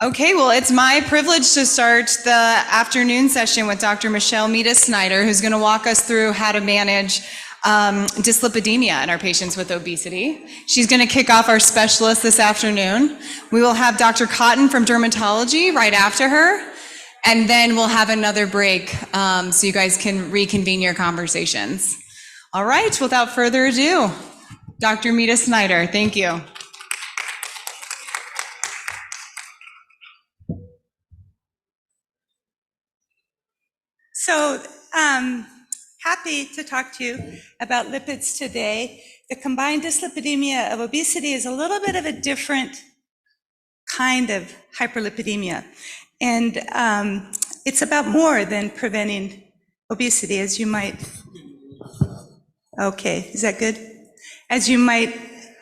Okay, well, it's my privilege to start the afternoon session with Dr. Michele Mietus-Snyder, who's going to walk us through how to manage dyslipidemia in our patients with obesity. She's going to kick off our specialist this afternoon. We will have Dr. Cotton from dermatology right after her, and then we'll have another break so you guys can reconvene your conversations. All right, without further ado, Dr. Mietus-Snyder, thank you. So happy to talk to you about lipids today. The combined dyslipidemia of obesity is a little bit of a different kind of hyperlipidemia. And it's about more than preventing obesity, as you might, okay, is that good? As you might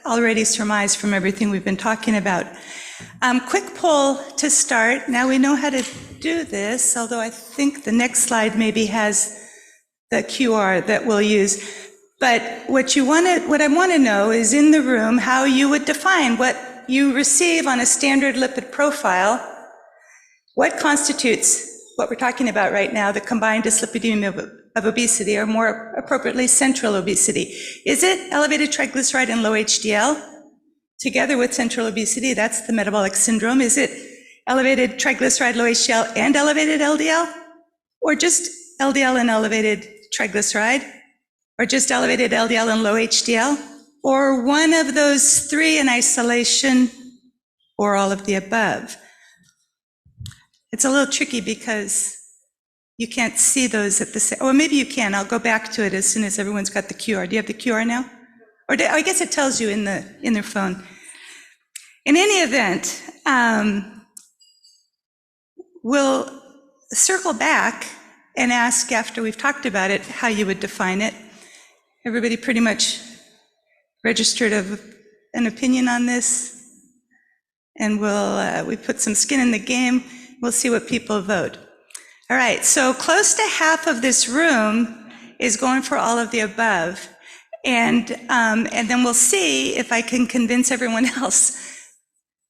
already surmise from everything we've been talking about. Quick poll to start. Now we know how to do this, although I think the next slide maybe has the QR that we'll use. But what I want to know is in the room how you would define what you receive on a standard lipid profile. What constitutes what we're talking about right now, the combined dyslipidemia of obesity, or more appropriately, central obesity? Is it elevated triglyceride and low HDL? Together with central obesity, that's the metabolic syndrome. Is it elevated triglyceride, low HDL, and elevated LDL? Or just LDL and elevated triglyceride? Or just elevated LDL and low HDL? Or one of those three in isolation, or all of the above? It's a little tricky because you can't see those at the same, or maybe you can. I'll go back to it as soon as everyone's got the QR. Do you have the QR now? Or I guess it tells you in their phone. In any event, we'll circle back and ask after we've talked about it how you would define it. Everybody pretty much registered an opinion on this, and we put some skin in the game. We'll see what people vote. All right, so close to half of this room is going for all of the above. And then we'll see if I can convince everyone else.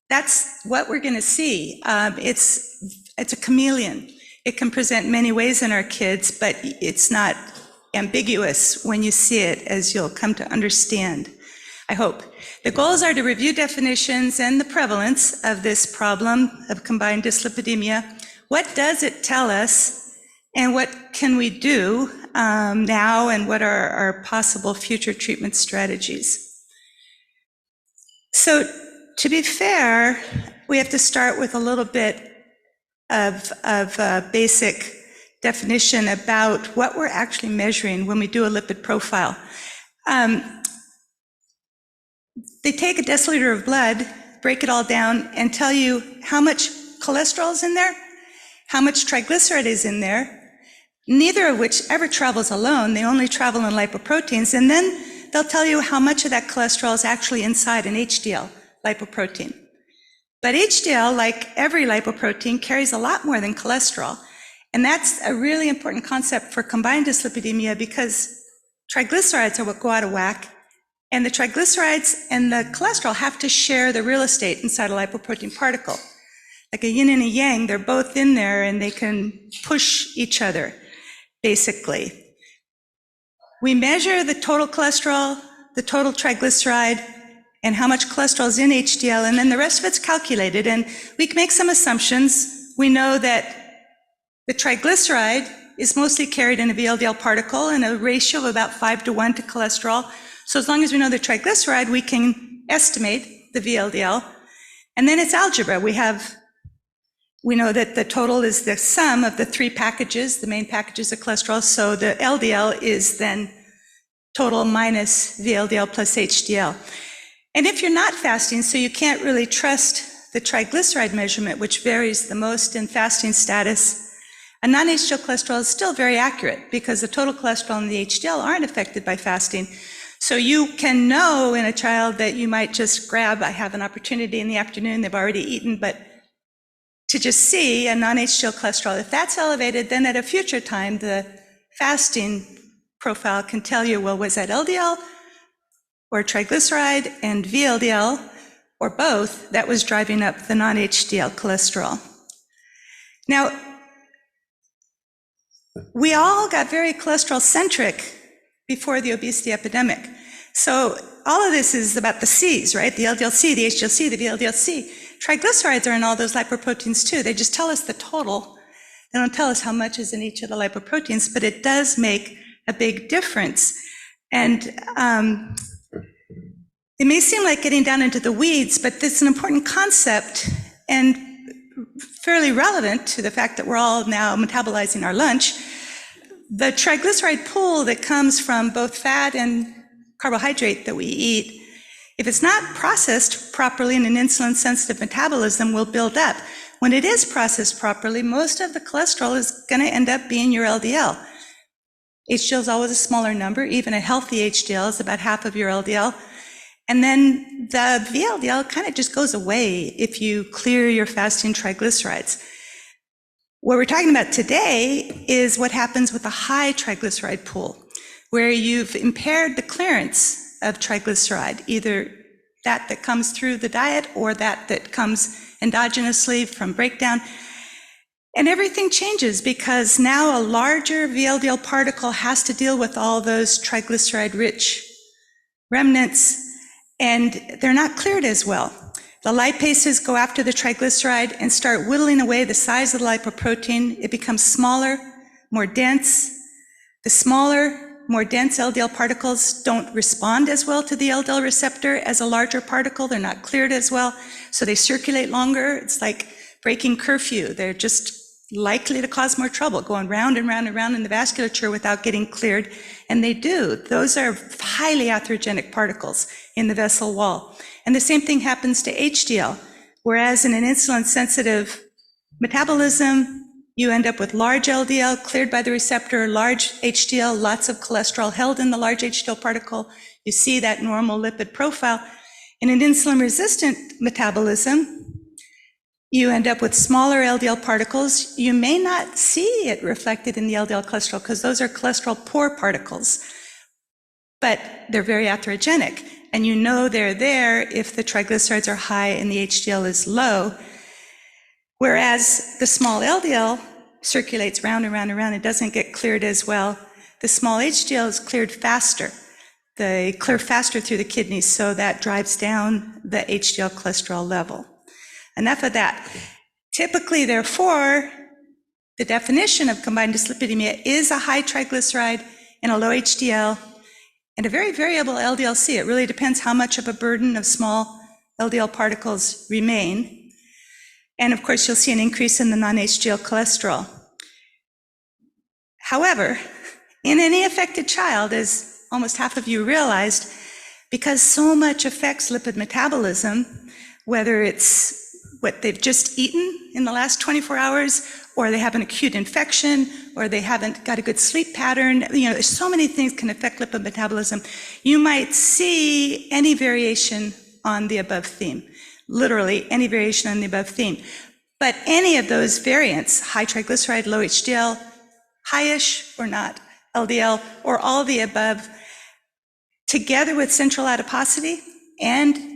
That's what we're going to see. It's a chameleon. It can present many ways in our kids, but it's not ambiguous when you see it, as you'll come to understand, I hope. The goals are to review definitions and the prevalence of this problem of combined dyslipidemia. What does it tell us, and what can we do now, and what are our possible future treatment strategies? So to be fair, we have to start with a little bit of basic definition about what we're actually measuring when we do a lipid profile. They take a deciliter of blood, break it all down, and tell you how much cholesterol is in there, how much triglyceride is in there, neither of which ever travels alone. They only travel in lipoproteins, and then they'll tell you how much of that cholesterol is actually inside an HDL lipoprotein. But HDL, like every lipoprotein, carries a lot more than cholesterol. And that's a really important concept for combined dyslipidemia, because triglycerides are what go out of whack, and the triglycerides and the cholesterol have to share the real estate inside a lipoprotein particle. Like a yin and a yang, they're both in there and they can push each other, basically. We measure the total cholesterol, the total triglyceride, and how much cholesterol is in HDL, and then the rest of it's calculated, and we can make some assumptions. We know that the triglyceride is mostly carried in a VLDL particle in a ratio of about 5:1 to cholesterol. So as long as we know the triglyceride, we can estimate the VLDL. And then it's algebra. We know that the total is the sum of the three packages, the main packages of cholesterol. So the LDL is then total minus VLDL plus HDL. And if you're not fasting, so you can't really trust the triglyceride measurement, which varies the most in fasting status, a non-HDL cholesterol is still very accurate, because the total cholesterol and the HDL aren't affected by fasting. So you can know in a child that you might just grab, I have an opportunity in the afternoon, they've already eaten, but to just see a non-HDL cholesterol, if that's elevated, then at a future time, the fasting profile can tell you, well, was that LDL or triglyceride and VLDL, or both, that was driving up the non-HDL cholesterol. Now, we all got very cholesterol-centric before the obesity epidemic. So all of this is about the C's, right? The LDL-C, the HDL-C, the VLDL-C. Triglycerides are in all those lipoproteins too. They just tell us the total. They don't tell us how much is in each of the lipoproteins, but it does make a big difference. And it may seem like getting down into the weeds, but it's an important concept and fairly relevant to the fact that we're all now metabolizing our lunch. The triglyceride pool that comes from both fat and carbohydrate that we eat, if it's not processed properly in an insulin-sensitive metabolism, will build up. When it is processed properly, most of the cholesterol is going to end up being your LDL. HDL is always a smaller number. Even a healthy HDL is about half of your LDL. And then the VLDL kind of just goes away if you clear your fasting triglycerides. What we're talking about today is what happens with a high triglyceride pool, where you've impaired the clearance of triglyceride, either that comes through the diet or that comes endogenously from breakdown. And everything changes because now a larger VLDL particle has to deal with all those triglyceride-rich remnants, and they're not cleared as well. The lipases go after the triglyceride and start whittling away the size of the lipoprotein. It becomes smaller, more dense. The smaller, more dense LDL particles don't respond as well to the LDL receptor as a larger particle. They're not cleared as well, so they circulate longer. It's like breaking curfew. They're just likely to cause more trouble, going round and round and round in the vasculature without getting cleared, and they do. Those are highly atherogenic particles in the vessel wall. And the same thing happens to HDL, whereas in an insulin-sensitive metabolism, you end up with large LDL cleared by the receptor, large HDL, lots of cholesterol held in the large HDL particle. You see that normal lipid profile. In an insulin-resistant metabolism, you end up with smaller LDL particles. You may not see it reflected in the LDL cholesterol because those are cholesterol-poor particles, but they're very atherogenic. And you know they're there if the triglycerides are high and the HDL is low, whereas the small LDL circulates round and round and round. It doesn't get cleared as well. The small HDL is cleared faster. They clear faster through the kidneys, so that drives down the HDL cholesterol level. Enough of that. Typically, therefore, the definition of combined dyslipidemia is a high triglyceride and a low HDL and a very variable LDL-C. It really depends how much of a burden of small LDL particles remain. And of course, you'll see an increase in the non-HDL cholesterol. However, in any affected child, as almost half of you realized, because so much affects lipid metabolism, whether it's what they've just eaten in the last 24 hours, or they have an acute infection, or they haven't got a good sleep pattern. There's so many things can affect lipid metabolism. You might see any variation on the above theme, literally any variation on the above theme. But any of those variants, high triglyceride, low HDL, high-ish or not, LDL, or all the above, together with central adiposity, and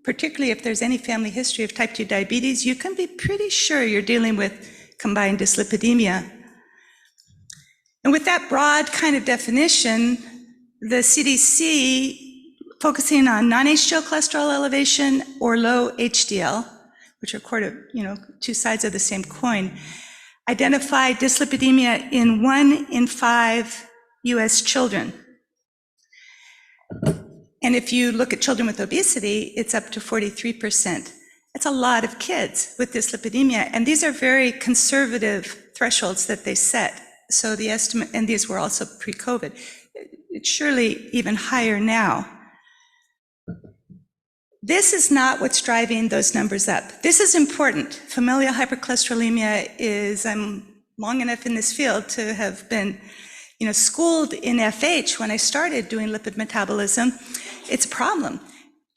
particularly if there's any family history of type 2 diabetes, you can be pretty sure you're dealing with combined dyslipidemia. And with that broad kind of definition, the CDC, focusing on non-HDL cholesterol elevation or low HDL, which are two sides of the same coin, identified dyslipidemia in 1 in 5 US children. And if you look at children with obesity, it's up to 43%. It's a lot of kids with dyslipidemia, and these are very conservative thresholds that they set. So the estimate, and these were also pre-COVID, it's surely even higher now. This is not what's driving those numbers up. This is important. Familial hypercholesterolemia is, I'm long enough in this field to have been schooled in FH when I started doing lipid metabolism. It's a problem.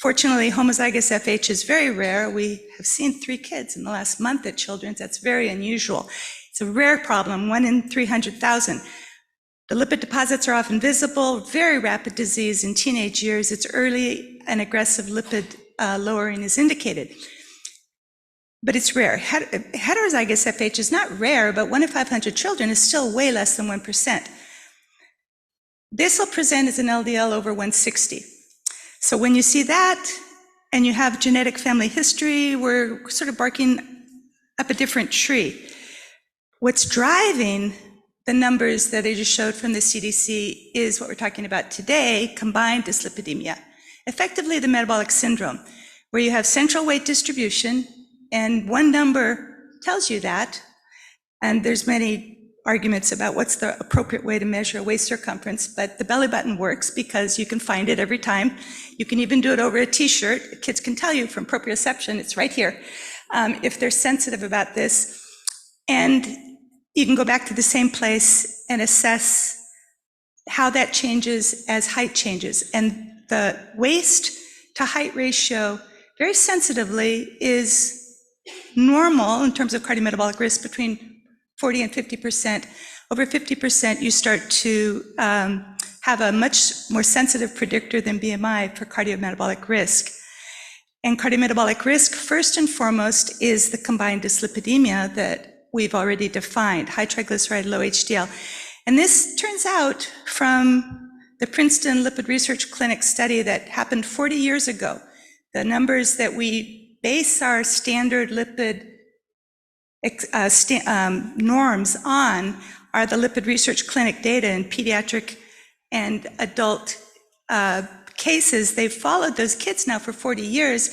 Fortunately, homozygous FH is very rare. We have seen 3 kids in the last month at Children's. That's very unusual. It's a rare problem, 1 in 300,000. The lipid deposits are often visible, very rapid disease in teenage years. It's early and aggressive lipid lowering is indicated. But it's rare. Heterozygous FH is not rare, but 1 in 500 children is still way less than 1%. This will present as an LDL over 160. So when you see that, and you have genetic family history, we're sort of barking up a different tree. What's driving the numbers that I just showed from the CDC is what we're talking about today, combined dyslipidemia. Effectively the metabolic syndrome, where you have central weight distribution, and one number tells you that, and there's many arguments about what's the appropriate way to measure waist circumference, but the belly button works because you can find it every time. You can even do it over a t-shirt. Kids can tell you from proprioception, it's right here, if they're sensitive about this. And you can go back to the same place and assess how that changes as height changes. And the waist to height ratio, very sensitively, is normal in terms of cardiometabolic risk between 40 and 50%. Over 50%, you start to have a much more sensitive predictor than BMI for cardiometabolic risk. And cardiometabolic risk, first and foremost, is the combined dyslipidemia that we've already defined, high triglyceride, low HDL. And this turns out from the Princeton Lipid Research Clinic study that happened 40 years ago. The numbers that we base our standard lipid norms on are the Lipid Research Clinic data in pediatric and adult cases. They've followed those kids now for 40 years,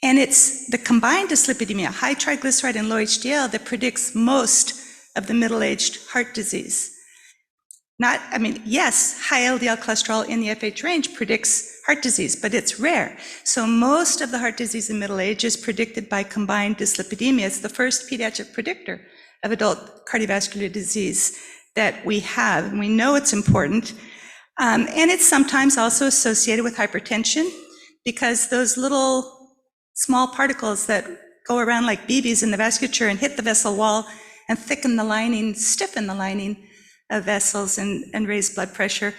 and it's the combined dyslipidemia, high triglyceride and low HDL, that predicts most of the middle-aged heart disease. Yes, high LDL cholesterol in the FH range predicts heart disease, but it's rare. So most of the heart disease in middle age is predicted by combined dyslipidemia. It's the first pediatric predictor of adult cardiovascular disease that we have, and we know it's important. And it's sometimes also associated with hypertension, because those little small particles that go around like BBs in the vasculature and hit the vessel wall and thicken the lining, stiffen the lining of vessels and raise blood pressure.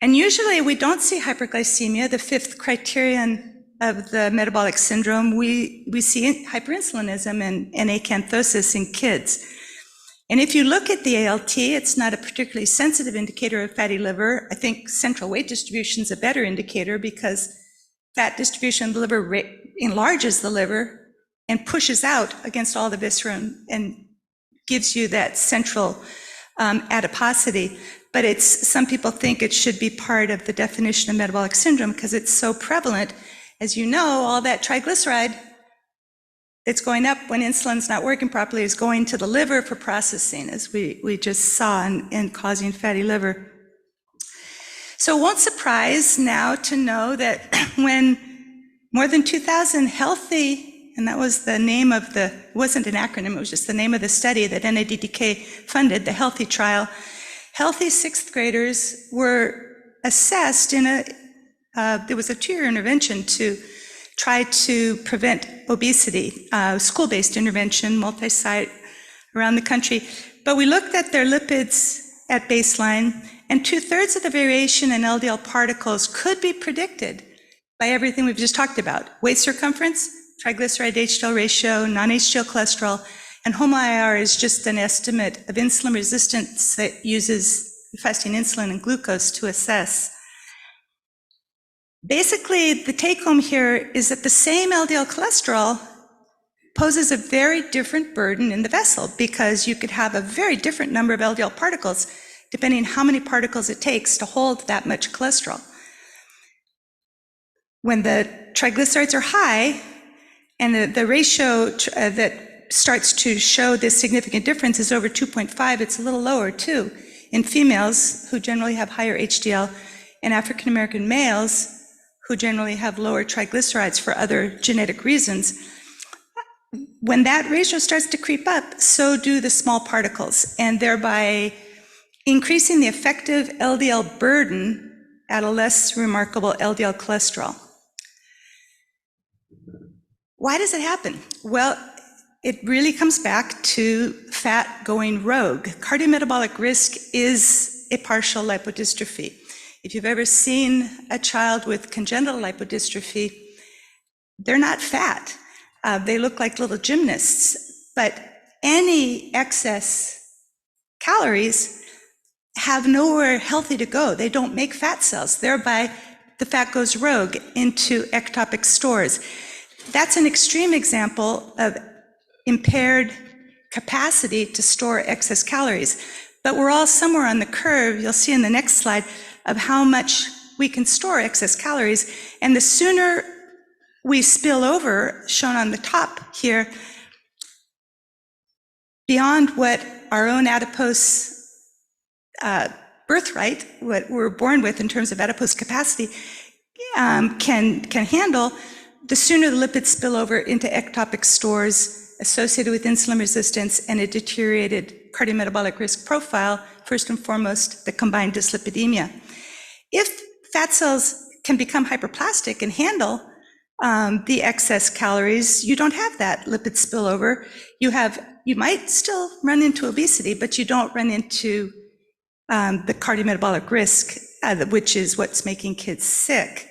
And usually we don't see hyperglycemia, the fifth criterion of the metabolic syndrome. We see hyperinsulinism and acanthosis in kids. And if you look at the ALT, it's not a particularly sensitive indicator of fatty liver. I think central weight distribution is a better indicator, because fat distribution in the liver enlarges the liver and pushes out against all the viscera and gives you that central adiposity. But some people think it should be part of the definition of metabolic syndrome because it's so prevalent. As you know, all that triglyceride that's going up when insulin's not working properly is going to the liver for processing, as we just saw, and causing fatty liver. So it won't surprise now to know that when more than 2,000 healthy, and that was the name of it wasn't an acronym, it was just the name of the study that NADDK funded, the HEALTHY trial. Healthy sixth graders were assessed there was a 2-year intervention to try to prevent obesity, school-based intervention, multi-site around the country. But we looked at their lipids at baseline, and 2/3 of the variation in LDL particles could be predicted by everything we've just talked about: waist circumference, triglyceride HDL ratio, non-HDL cholesterol, and HOMA-IR is just an estimate of insulin resistance that uses fasting insulin and glucose to assess. Basically, the take-home here is that the same LDL cholesterol poses a very different burden in the vessel, because you could have a very different number of LDL particles depending on how many particles it takes to hold that much cholesterol. When the triglycerides are high, and the ratio that starts to show this significant difference is over 2.5, it's a little lower too in females who generally have higher HDL, and African American males who generally have lower triglycerides for other genetic reasons. When that ratio starts to creep up, so do the small particles, and thereby increasing the effective LDL burden at a less remarkable LDL cholesterol. Why does it happen? Well, it really comes back to fat going rogue. Cardiometabolic risk is a partial lipodystrophy. If you've ever seen a child with congenital lipodystrophy, they're not fat. They look like little gymnasts, but any excess calories have nowhere healthy to go. They don't make fat cells. Thereby, the fat goes rogue into ectopic stores. That's an extreme example of impaired capacity to store excess calories. But we're all somewhere on the curve, you'll see in the next slide, of how much we can store excess calories. And the sooner we spill over, shown on the top here, beyond what our own adipose birthright, what we're born with in terms of adipose capacity, can handle, the sooner the lipids spill over into ectopic stores associated with insulin resistance and a deteriorated cardiometabolic risk profile, first and foremost, the combined dyslipidemia. If fat cells can become hyperplastic and handle the excess calories, you don't have that lipid spillover. You might still run into obesity, but you don't run into the cardiometabolic risk, which is what's making kids sick.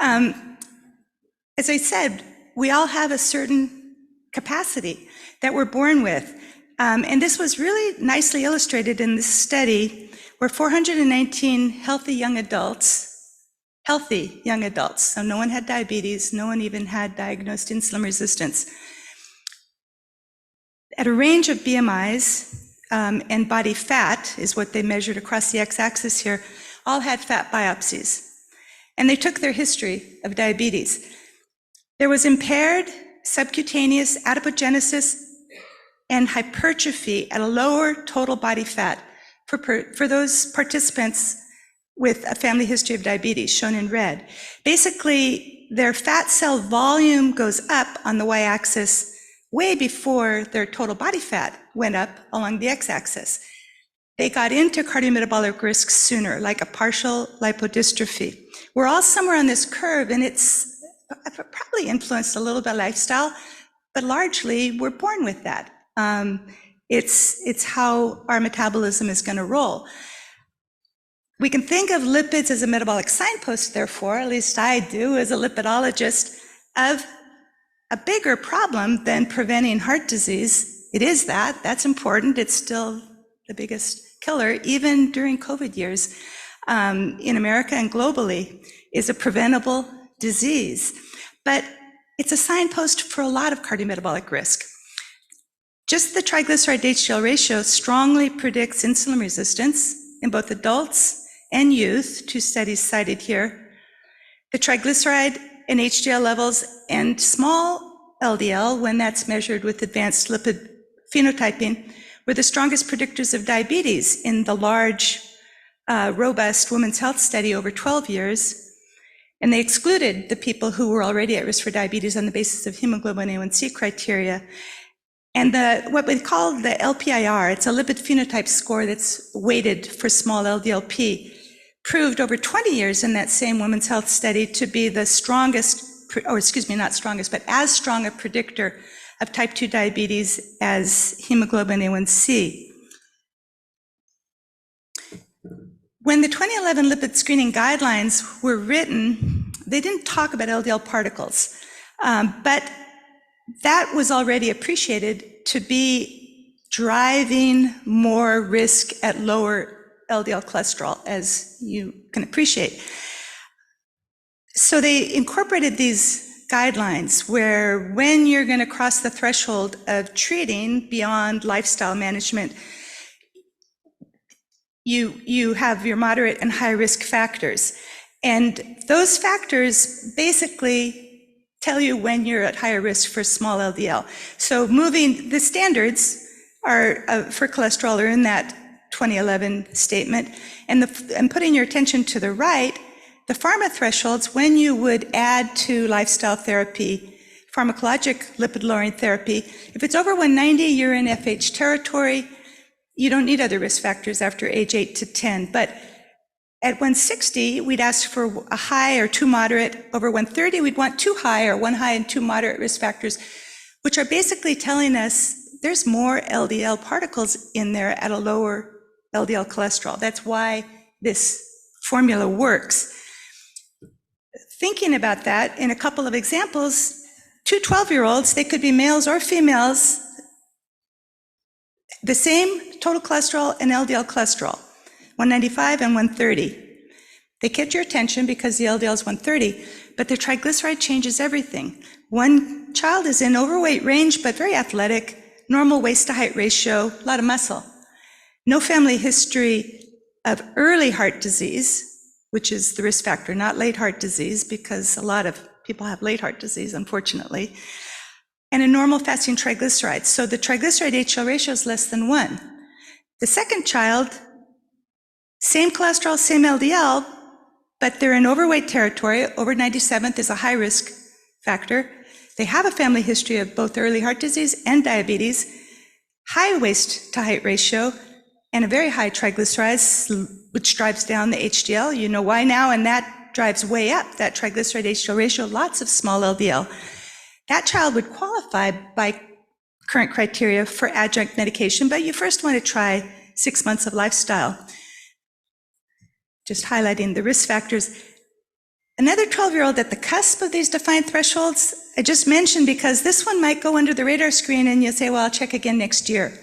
As I said, we all have a certain capacity that we're born with. And this was really nicely illustrated in this study where 419 healthy young adults, so no one had diabetes, no one even had diagnosed insulin resistance, at a range of BMIs, and body fat is what they measured across the x-axis here, all had fat biopsies. And they took their history of diabetes. There was impaired subcutaneous adipogenesis and hypertrophy at a lower total body fat for those participants with a family history of diabetes, shown in red. Basically, their fat cell volume goes up on the y-axis way before their total body fat went up along the x-axis. They got into cardiometabolic risk sooner, like a partial lipodystrophy. We're all somewhere on this curve, and it's probably influenced a little by lifestyle, but largely we're born with that. It's how our metabolism is going to roll. We can think of lipids as a metabolic signpost, therefore, at least I do as a lipidologist, of a bigger problem than preventing heart disease. It is that's important. It's still the biggest killer, even during COVID years, in America and globally, is a preventable disease. But it's a signpost for a lot of cardiometabolic risk. Just the triglyceride HDL ratio strongly predicts insulin resistance in both adults and youth, 2 studies cited here. The triglyceride and HDL levels and small LDL, when that's measured with advanced lipid phenotyping, were the strongest predictors of diabetes in the large, robust women's health study over 12 years. And they excluded the people who were already at risk for diabetes on the basis of hemoglobin A1C criteria. And what we call the LPIR, it's a lipid phenotype score that's weighted for small LDLP, proved over 20 years in that same women's health study to be the strongest, not strongest, but as strong a predictor of type 2 diabetes as hemoglobin A1C. When the 2011 lipid screening guidelines were written, they didn't talk about LDL particles, but that was already appreciated to be driving more risk at lower LDL cholesterol, as you can appreciate. So they incorporated these guidelines where when you're going to cross the threshold of treating beyond lifestyle management, you have your moderate and high risk factors. And those factors basically tell you when you're at higher risk for small LDL. So moving, the standards are for cholesterol are in that 2011 statement, and putting your attention to the right, the pharma thresholds, when you would add to lifestyle therapy, pharmacologic lipid-lowering therapy, if it's over 190, you're in FH territory. You don't need other risk factors after age 8 to 10. But at 160, we'd ask for a high or 2 moderate. Over 130, we'd want 2 high or 1 high and 2 moderate risk factors, which are basically telling us there's more LDL particles in there at a lower LDL cholesterol. That's why this formula works. Thinking about that, in a couple of examples, 2 12-year-olds, they could be males or females, the same total cholesterol and LDL cholesterol, 195 and 130. They get your attention because the LDL is 130, but their triglyceride changes everything. One child is in overweight range, but very athletic, normal waist to height ratio, a lot of muscle. No family history of early heart disease, which is the risk factor, not late heart disease, because a lot of people have late heart disease, unfortunately, and a normal fasting triglycerides. So the triglyceride HDL ratio is less than 1. The second child, same cholesterol, same LDL, but they're in overweight territory. Over 97th is a high risk factor. They have a family history of both early heart disease and diabetes, high waist to height ratio, and a very high triglycerides, which drives down the HDL. You know why now, and that drives way up that triglyceride HDL ratio, lots of small LDL. That child would qualify by current criteria for adjunct medication, but you first want to try 6 months of lifestyle. Just highlighting the risk factors. Another 12-year-old at the cusp of these defined thresholds, I just mentioned because this one might go under the radar screen and you'll say, well, I'll check again next year.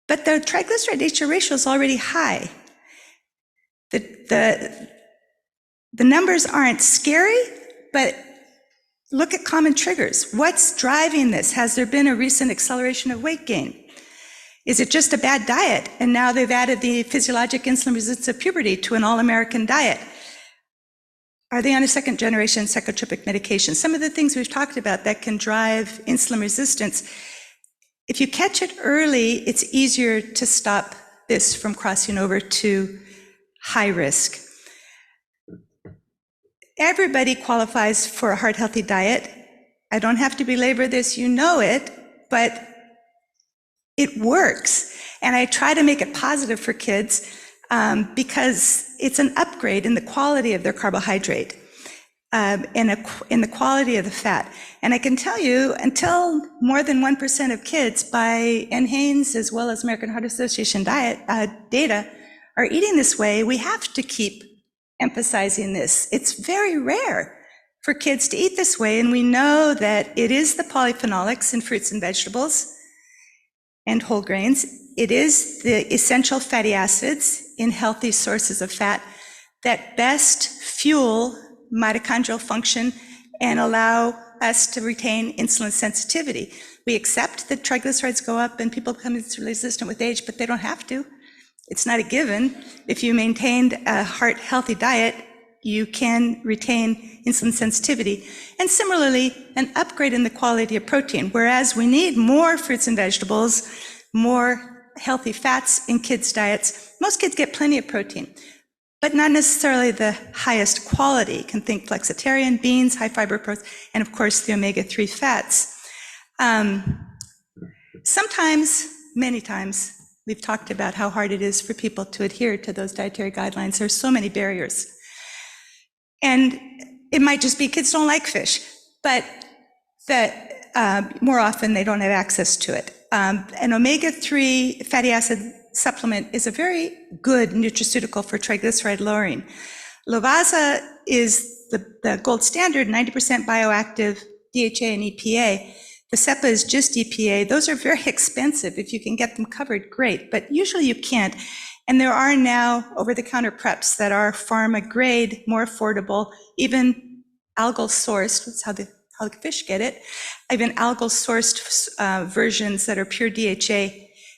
But the triglyceride HDL ratio is already high. The numbers aren't scary, but look at common triggers. What's driving this? Has there been a recent acceleration of weight gain? Is it just a bad diet? And now they've added the physiologic insulin resistance of puberty to an all-American diet. Are they on a second generation psychotropic medication? Some of the things we've talked about that can drive insulin resistance. If you catch it early, it's easier to stop this from crossing over to high risk. Everybody qualifies for a heart-healthy diet. I don't have to belabor this, you know it, but it works. And I try to make it positive for kids because it's an upgrade in the quality of their carbohydrate and in the quality of the fat. And I can tell you, until more than 1% of kids by NHANES as well as American Heart Association data are eating this way, we have to keep emphasizing this. It's very rare for kids to eat this way, and we know that it is the polyphenolics in fruits and vegetables and whole grains. It is the essential fatty acids in healthy sources of fat that best fuel mitochondrial function and allow us to retain insulin sensitivity. We accept that triglycerides go up and people become insulin resistant with age, but they don't have to. It's not a given. If you maintained a heart-healthy diet, you can retain insulin sensitivity. And similarly, an upgrade in the quality of protein, whereas we need more fruits and vegetables, more healthy fats in kids' diets. Most kids get plenty of protein, but not necessarily the highest quality. You can think flexitarian, beans, high fiber protein, and of course the omega-3 fats. Sometimes, many times, we've talked about how hard it is for people to adhere to those dietary guidelines. There's so many barriers. And it might just be kids don't like fish, but that more often they don't have access to it. An omega-3 fatty acid supplement is a very good nutraceutical for triglyceride lowering. Lovasa is the gold standard, 90% bioactive DHA and EPA. The SEPA is just EPA. Those are very expensive. If you can get them covered, great, but usually you can't. And there are now over-the-counter preps that are pharma grade, more affordable, even algal sourced, that's how the fish get it, even algal sourced versions that are pure DHA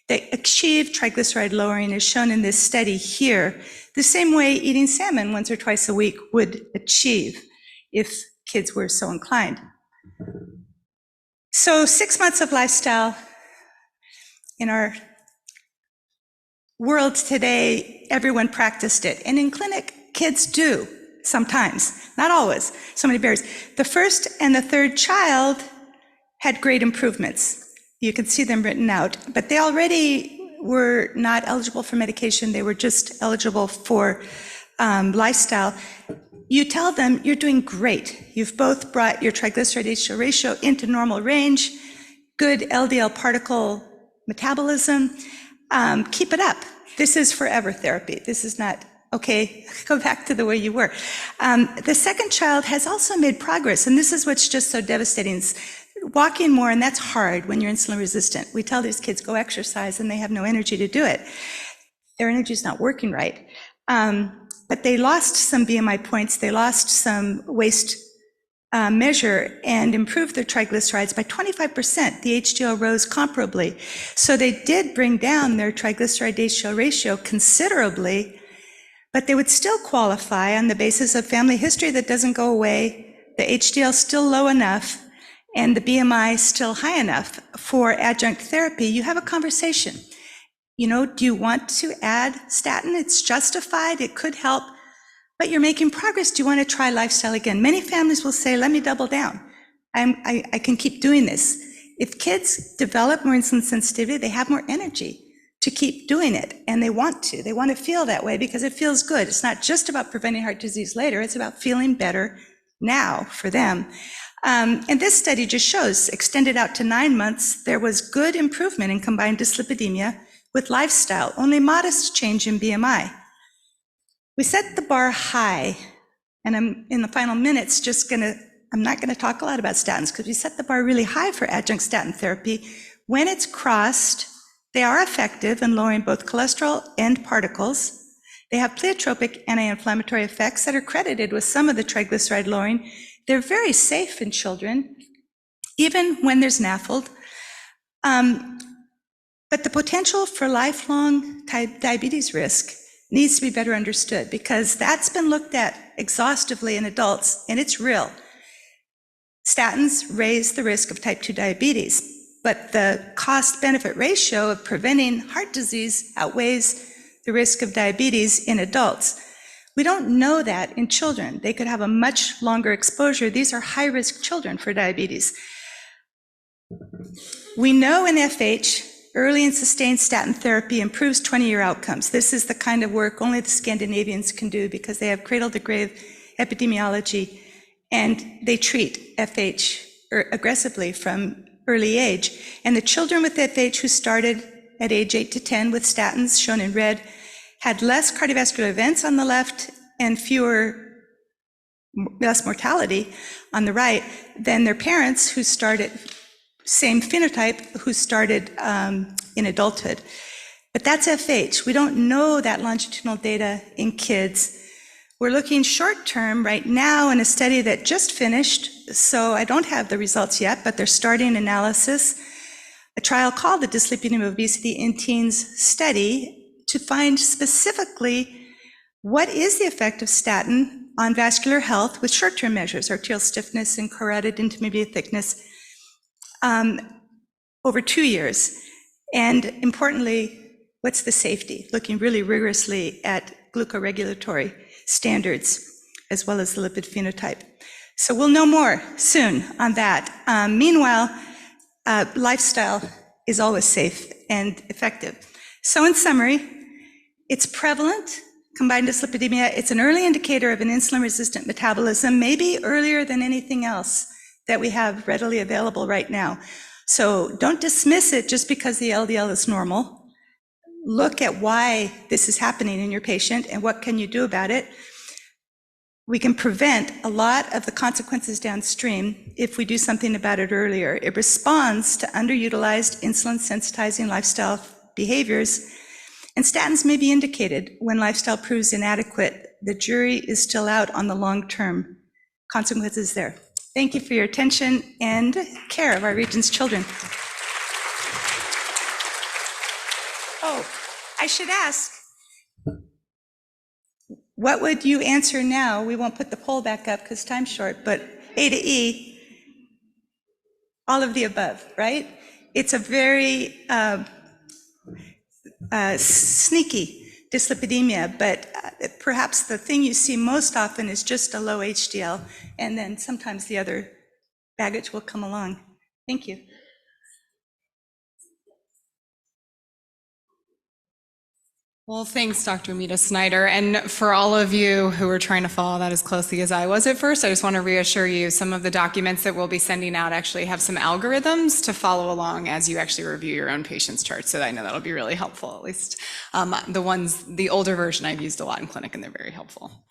that achieve triglyceride lowering as shown in this study here, the same way eating salmon once or twice a week would achieve if kids were so inclined. So 6 months of lifestyle in our world today, everyone practiced it. And in clinic, kids do sometimes, not always, so many barriers. The first and the third child had great improvements. You can see them written out, but they already were not eligible for medication. They were just eligible for lifestyle. You tell them you're doing great. You've both brought your triglyceride HDL ratio into normal range, good LDL particle metabolism. Keep it up. This is forever therapy. This is not Okay, go back to the way you were. The second child has also made progress, and this is what's just so devastating. It's walking more, and that's hard when you're insulin resistant. We tell these kids, go exercise, and they have no energy to do it. Their energy's not working right. But they lost some BMI points, they lost some waist measure, and improved their triglycerides by 25%. The HDL rose comparably. So they did bring down their triglyceride HDL ratio considerably, but they would still qualify on the basis of family history that doesn't go away, the HDL still low enough, and the BMI still high enough for adjunct therapy. You have a conversation. You know, do you want to add statin? It's justified, it could help, but you're making progress. Do you want to try lifestyle again? Many families will say, let me double down. I can keep doing this. If kids develop more insulin sensitivity, they have more energy to keep doing it, and they want to. They want to feel that way because it feels good. It's not just about preventing heart disease later, it's about feeling better now for them. And this study just shows, extended out to 9 months, there was good improvement in combined dyslipidemia with lifestyle, only modest change in BMI. We set the bar high, and I'm in the final minutes I'm not gonna talk a lot about statins because we set the bar really high for adjunct statin therapy. When it's crossed, they are effective in lowering both cholesterol and particles. They have pleiotropic anti-inflammatory effects that are credited with some of the triglyceride lowering. They're very safe in children, even when there's NAFLD. But the potential for lifelong type diabetes risk needs to be better understood because that's been looked at exhaustively in adults, and it's real. Statins raise the risk of type 2 diabetes, but the cost-benefit ratio of preventing heart disease outweighs the risk of diabetes in adults. We don't know that in children. They could have a much longer exposure. These are high-risk children for diabetes. We know in FH, early and sustained statin therapy improves 20-year outcomes. This is the kind of work only the Scandinavians can do because they have cradle-to-grave epidemiology, and they treat FH aggressively from early age. And the children with FH who started at age 8 to 10 with statins, shown in red, had less cardiovascular events on the left and less mortality on the right than their parents who started, same phenotype, who started in adulthood. But that's FH. We don't know that longitudinal data in kids. We're looking short term right now in a study that just finished, so I don't have the results yet, but they're starting analysis, a trial called the Dyslipidemia Obesity in Teens study to find specifically what is the effect of statin on vascular health with short-term measures, arterial stiffness and carotid intermediate thickness, over 2 years. And importantly, what's the safety? Looking really rigorously at glucoregulatory standards, as well as the lipid phenotype. So we'll know more soon on that. Meanwhile, lifestyle is always safe and effective. So in summary, it's prevalent, combined dyslipidemia. It's an early indicator of an insulin-resistant metabolism, maybe earlier than anything else that we have readily available right now. So don't dismiss it just because the LDL is normal. Look at why this is happening in your patient and what can you do about it. We can prevent a lot of the consequences downstream if we do something about it earlier. It responds to underutilized insulin-sensitizing lifestyle behaviors, and statins may be indicated when lifestyle proves inadequate. The jury is still out on the long-term consequences there. Thank you for your attention and care of our region's children. Oh, I should ask, what would you answer now? We won't put the poll back up because time's short, but A to E, all of the above, right? It's a very sneaky dyslipidemia, but perhaps the thing you see most often is just a low HDL, and then sometimes the other baggage will come along. Thank you. Well, thanks, Dr. Mietus-Snyder. And for all of you who are trying to follow that as closely as I was at first, I just want to reassure you, some of the documents that we'll be sending out actually have some algorithms to follow along as you actually review your own patient's charts. So I know that'll be really helpful, at least the older version I've used a lot in clinic, and they're very helpful.